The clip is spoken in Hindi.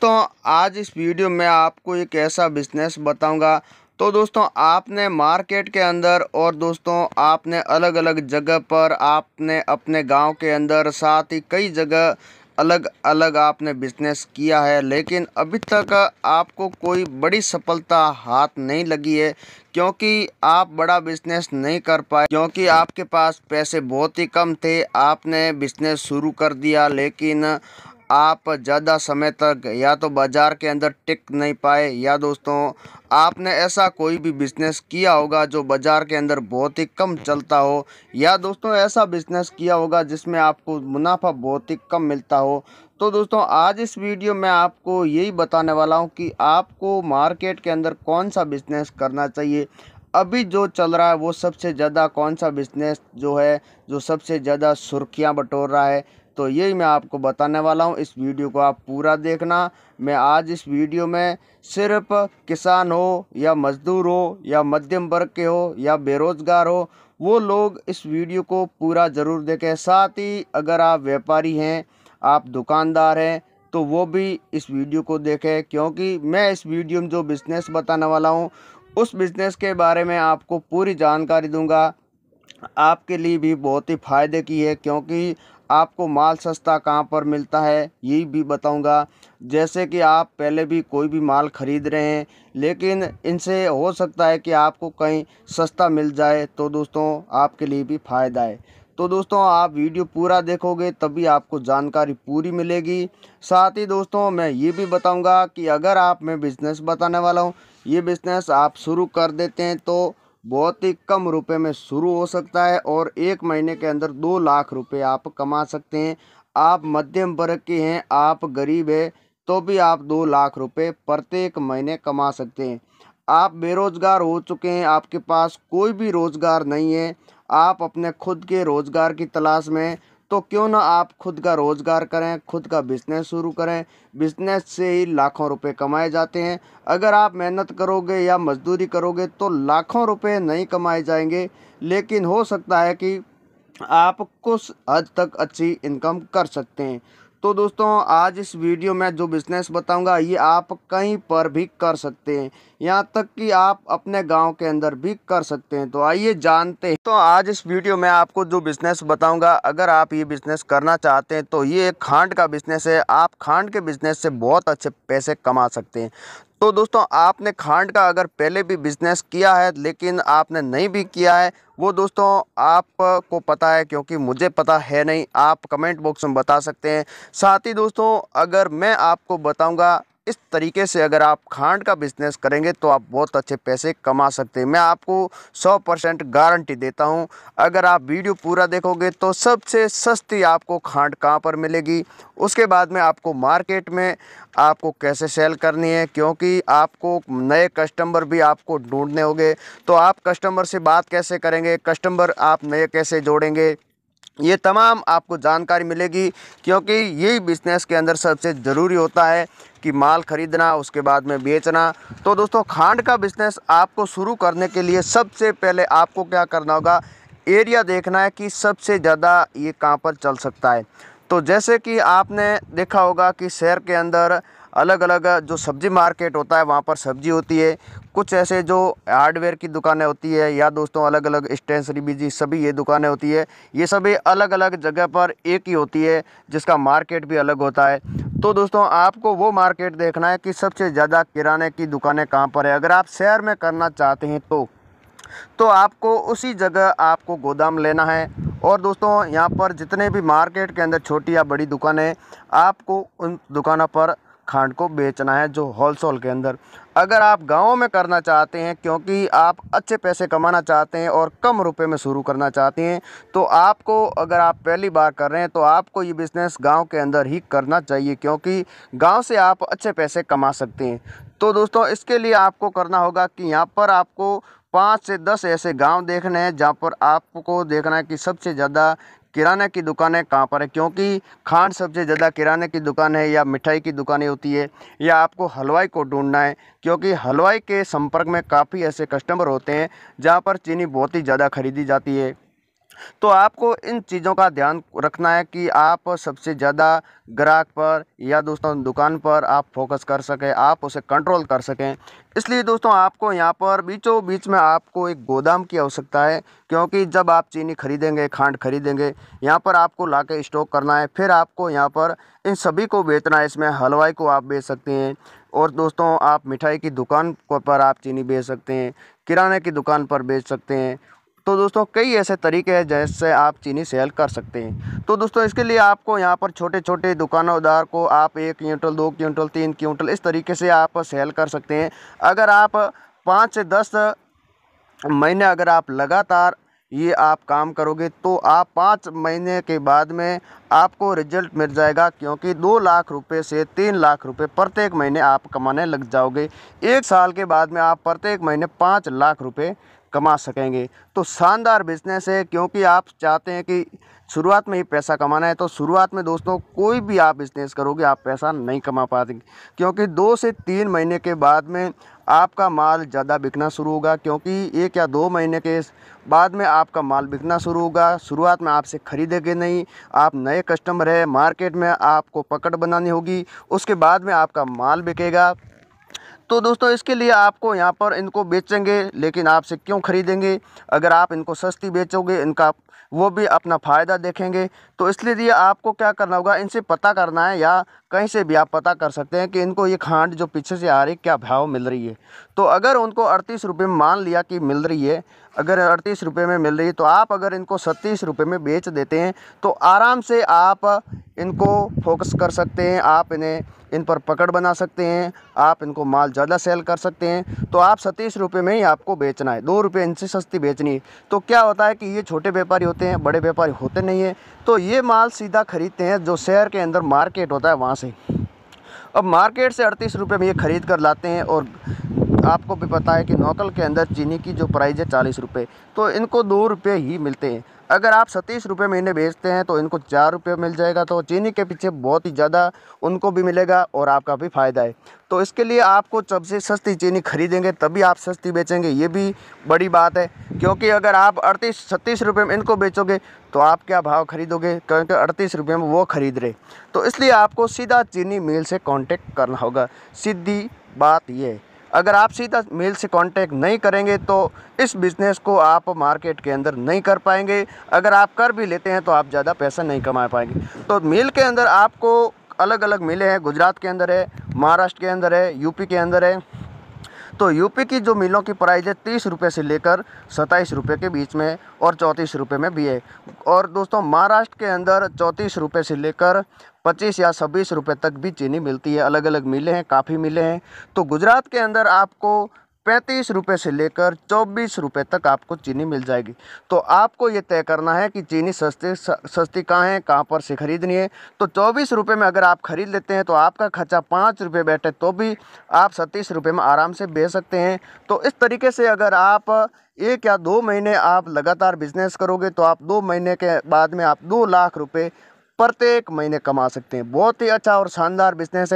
दोस्तों आज इस वीडियो में आपको एक ऐसा बिजनेस बताऊंगा। तो दोस्तों आपने मार्केट के अंदर और दोस्तों आपने अलग अलग जगह पर आपने अपने गांव के अंदर साथ ही कई जगह अलग अलग आपने बिजनेस किया है, लेकिन अभी तक आपको कोई बड़ी सफलता हाथ नहीं लगी है क्योंकि आप बड़ा बिजनेस नहीं कर पाए, क्योंकि आपके पास पैसे बहुत ही कम थे। आपने बिजनेस शुरू कर दिया लेकिन आप ज़्यादा समय तक या तो बाज़ार के अंदर टिक नहीं पाए, या दोस्तों आपने ऐसा कोई भी बिज़नेस किया होगा जो बाज़ार के अंदर बहुत ही कम चलता हो, या दोस्तों ऐसा बिज़नेस किया होगा जिसमें आपको मुनाफा बहुत ही कम मिलता हो। तो दोस्तों आज इस वीडियो में आपको यही बताने वाला हूं कि आपको मार्केट के अंदर कौन सा बिज़नेस करना चाहिए। अभी जो चल रहा है वो सबसे ज़्यादा कौन सा बिज़नेस जो है जो सबसे ज़्यादा सुर्खियाँ बटोर रहा है, तो यही मैं आपको बताने वाला हूं। इस वीडियो को आप पूरा देखना। मैं आज इस वीडियो में सिर्फ किसान हो या मजदूर हो या मध्यम वर्ग के हो या बेरोजगार हो, वो लोग इस वीडियो को पूरा ज़रूर देखें। साथ ही अगर आप व्यापारी हैं, आप दुकानदार हैं, तो वो भी इस वीडियो को देखें, क्योंकि मैं इस वीडियो में जो बिज़नेस बताने वाला हूँ उस बिज़नेस के बारे में आपको पूरी जानकारी दूंगा। आपके लिए भी बहुत ही फ़ायदे की है, क्योंकि आपको माल सस्ता कहाँ पर मिलता है यही भी बताऊंगा। जैसे कि आप पहले भी कोई भी माल ख़रीद रहे हैं लेकिन इनसे हो सकता है कि आपको कहीं सस्ता मिल जाए, तो दोस्तों आपके लिए भी फ़ायदा है। तो दोस्तों आप वीडियो पूरा देखोगे तभी आपको जानकारी पूरी मिलेगी। साथ ही दोस्तों मैं ये भी बताऊंगा कि अगर आप मैं बिज़नेस बताने वाला हूँ, ये बिज़नेस आप शुरू कर देते हैं तो बहुत ही कम रुपए में शुरू हो सकता है और एक महीने के अंदर 2 लाख रुपए आप कमा सकते हैं। आप मध्यम वर्ग के हैं, आप गरीब है, तो भी आप 2 लाख रुपए प्रत्येक महीने कमा सकते हैं। आप बेरोजगार हो चुके हैं, आपके पास कोई भी रोजगार नहीं है, आप अपने खुद के रोजगार की तलाश में हैं, तो क्यों ना आप खुद का रोजगार करें, खुद का बिजनेस शुरू करें। बिजनेस से ही लाखों रुपए कमाए जाते हैं। अगर आप मेहनत करोगे या मजदूरी करोगे तो लाखों रुपए नहीं कमाए जाएंगे, लेकिन हो सकता है कि आप कुछ हद तक अच्छी इनकम कर सकते हैं। तो दोस्तों आज इस वीडियो में जो बिज़नेस बताऊंगा ये आप कहीं पर भी कर सकते हैं, यहाँ तक कि आप अपने गांव के अंदर भी कर सकते हैं। तो आइए जानते हैं। तो आज इस वीडियो में आपको जो बिज़नेस बताऊंगा, अगर आप ये बिज़नेस करना चाहते हैं तो ये एक खांड का बिज़नेस है। आप खांड के बिज़नेस से बहुत अच्छे पैसे कमा सकते हैं। तो दोस्तों आपने खांड का अगर पहले भी बिज़नेस किया है लेकिन आपने नहीं भी किया है, वो दोस्तों आपको पता है, क्योंकि मुझे पता है नहीं, आप कमेंट बॉक्स में बता सकते हैं। साथ ही दोस्तों अगर मैं आपको बताऊंगा इस तरीके से अगर आप खांड का बिज़नेस करेंगे तो आप बहुत अच्छे पैसे कमा सकते हैं। मैं आपको 100% गारंटी देता हूं। अगर आप वीडियो पूरा देखोगे तो सबसे सस्ती आपको खांड कहां पर मिलेगी, उसके बाद में आपको मार्केट में आपको कैसे सेल करनी है, क्योंकि आपको नए कस्टमर भी आपको ढूंढने होंगे। तो आप कस्टमर से बात कैसे करेंगे, कस्टमर आप नए कैसे जोड़ेंगे, ये तमाम आपको जानकारी मिलेगी। क्योंकि यही बिज़नेस के अंदर सबसे ज़रूरी होता है कि माल ख़रीदना, उसके बाद में बेचना। तो दोस्तों खांड का बिज़नेस आपको शुरू करने के लिए सबसे पहले आपको क्या करना होगा, एरिया देखना है कि सबसे ज़्यादा ये कहाँ पर चल सकता है। तो जैसे कि आपने देखा होगा कि शहर के अंदर अलग अलग जो सब्ज़ी मार्केट होता है वहाँ पर सब्ज़ी होती है, कुछ ऐसे जो हार्डवेयर की दुकानें होती है, या दोस्तों अलग अलग स्टेशनरी बिजी सभी ये दुकानें होती है, ये सभी अलग अलग जगह पर एक ही होती है जिसका मार्केट भी अलग होता है। तो दोस्तों आपको वो मार्केट देखना है कि सबसे ज़्यादा किराने की दुकानें कहाँ पर है। अगर आप शहर में करना चाहते हैं तो आपको उसी जगह आपको गोदाम लेना है। और दोस्तों यहाँ पर जितने भी मार्केट के अंदर छोटी या बड़ी दुकानें, आपको उन दुकानों पर खांड को बेचना है जो होलसेल के अंदर। अगर आप गाँव में करना चाहते हैं, क्योंकि आप अच्छे पैसे कमाना चाहते हैं और कम रुपए में शुरू करना चाहते हैं, तो आपको अगर आप पहली बार कर रहे हैं तो आपको ये बिज़नेस गांव के अंदर ही करना चाहिए, क्योंकि गांव से आप अच्छे पैसे कमा सकते हैं। तो दोस्तों इसके लिए आपको करना होगा कि यहाँ पर आपको 5 से 10 ऐसे गांव देखने हैं जहाँ पर आपको देखना है कि सबसे ज़्यादा किराने की दुकानें कहाँ पर है, क्योंकि खांड सबसे ज़्यादा किराने की दुकान है या मिठाई की दुकानें होती है, या आपको हलवाई को ढूंढना है, क्योंकि हलवाई के संपर्क में काफ़ी ऐसे कस्टमर होते हैं जहाँ पर चीनी बहुत ही ज़्यादा खरीदी जाती है। तो आपको इन चीज़ों का ध्यान रखना है कि आप सबसे ज़्यादा ग्राहक पर या दोस्तों दुकान पर आप फोकस कर सकें, आप उसे कंट्रोल कर सकें। इसलिए दोस्तों आपको यहाँ पर बीचों बीच में आपको एक गोदाम की आवश्यकता है, क्योंकि जब आप चीनी खरीदेंगे, खांड खरीदेंगे, यहाँ पर आपको ला के स्टॉक करना है, फिर आपको यहाँ पर इन सभी को बेचना है। इसमें हलवाई को आप बेच सकते हैं, और दोस्तों आप मिठाई की दुकान पर आप चीनी बेच सकते हैं, किराने की दुकान पर बेच सकते हैं। तो दोस्तों कई ऐसे तरीके हैं जैसे आप चीनी सेल कर सकते हैं। तो दोस्तों इसके लिए आपको यहाँ पर छोटे छोटे दुकानदार को आप 1 क्विंटल, 2 क्विंटल, 3 क्विंटल इस तरीके से आप सेल कर सकते हैं। अगर आप 5 से 10 महीने अगर आप लगातार ये आप काम करोगे तो आप 5 महीने के बाद में आपको रिजल्ट मिल जाएगा, क्योंकि 2 लाख रुपए से 3 लाख रुपए प्रत्येक महीने आप कमाने लग जाओगे। 1 साल के बाद में आप प्रत्येक महीने 5 लाख रुपए कमा सकेंगे। तो शानदार बिजनेस है, क्योंकि आप चाहते हैं कि शुरुआत में ही पैसा कमाना है। तो शुरुआत में दोस्तों कोई भी आप बिजनेस करोगे आप पैसा नहीं कमा पाएंगे, क्योंकि 2 से 3 महीने के बाद में आपका माल ज़्यादा बिकना शुरू होगा, क्योंकि 1 या 2 महीने के बाद में आपका माल बिकना शुरू होगा। शुरुआत में आपसे खरीदेंगे नहीं, आप नए कस्टमर है, मार्केट में आपको पकड़ बनानी होगी, उसके बाद में आपका माल बिकेगा। तो दोस्तों इसके लिए आपको यहाँ पर इनको बेचेंगे, लेकिन आपसे क्यों खरीदेंगे? अगर आप इनको सस्ती बेचोगे, इनका वो भी अपना फ़ायदा देखेंगे। तो इसलिए आपको क्या करना होगा, इनसे पता करना है, या कहीं से भी आप पता कर सकते हैं कि इनको ये खांड जो पीछे से आ रही क्या भाव मिल रही है। तो अगर उनको 38 रुपये में मान लिया कि मिल रही है, अगर 38 रुपये में मिल रही है, तो आप अगर इनको 37 रुपये में बेच देते हैं तो आराम से आप इनको फोकस कर सकते हैं, आप इन पर पकड़ बना सकते हैं, आप इनको माल ज़्यादा सेल कर सकते हैं। तो आप 37 रुपये में ही आपको बेचना है, 2 रुपये इनसे सस्ती बेचनी है। तो क्या होता है कि ये छोटे व्यापारी होते हैं, बड़े व्यापारी होते नहीं हैं, तो ये माल सीधा खरीदते हैं जो शहर के अंदर मार्केट होता है वहाँ से। अब मार्केट से 38 रुपये में ये ख़रीद कर लाते हैं, और आपको भी पता है कि नौकल के अंदर चीनी की जो प्राइस है 40 रुपये, तो इनको 2 रुपये ही मिलते हैं। अगर आप 37 रुपये में इन्हें बेचते हैं तो इनको 4 रुपये मिल जाएगा। तो चीनी के पीछे बहुत ही ज़्यादा उनको भी मिलेगा और आपका भी फ़ायदा है। तो इसके लिए आपको सबसे सस्ती चीनी खरीदेंगे तभी आप सस्ती बेचेंगे, ये भी बड़ी बात है। क्योंकि अगर आप 38-36 रुपये में इनको बेचोगे तो आप क्या भाव खरीदोगे, क्योंकि 38 रुपये में वो खरीद रहे। तो इसलिए आपको सीधा चीनी मिल से कांटेक्ट करना होगा, सीधी बात ये है। अगर आप सीधा मिल से कांटेक्ट नहीं करेंगे तो इस बिज़नेस को आप मार्केट के अंदर नहीं कर पाएंगे। अगर आप कर भी लेते हैं तो आप ज़्यादा पैसा नहीं कमा पाएंगे। तो मिल के अंदर आपको अलग अलग मिलें हैं, गुजरात के अंदर है, महाराष्ट्र के अंदर है, यूपी के अंदर है। तो यूपी की जो मिलों की प्राइस है 30 रुपये से लेकर 27 रुपये के बीच में, और 34 रुपये में भी है। और दोस्तों महाराष्ट्र के अंदर 34 रुपये से लेकर 25 या 26 रुपये तक भी चीनी मिलती है। अलग अलग मिलें हैं, काफ़ी मिलें हैं। तो गुजरात के अंदर आपको 35 रुपये से लेकर 24 रुपये तक आपको चीनी मिल जाएगी। तो आपको ये तय करना है कि चीनी सस्ती कहाँ है, कहाँ पर से ख़रीदनी है। तो 24 रुपये में अगर आप ख़रीद लेते हैं तो आपका खर्चा 5 रुपये बैठे तो भी आप 37 रुपये में आराम से बेच सकते हैं। तो इस तरीके से अगर आप 1 या 2 महीने आप लगातार बिजनेस करोगे तो आप 2 महीने के बाद में आप 2 लाख रुपये प्रत्येक महीने कमा सकते हैं। बहुत ही अच्छा और शानदार बिजनेस है।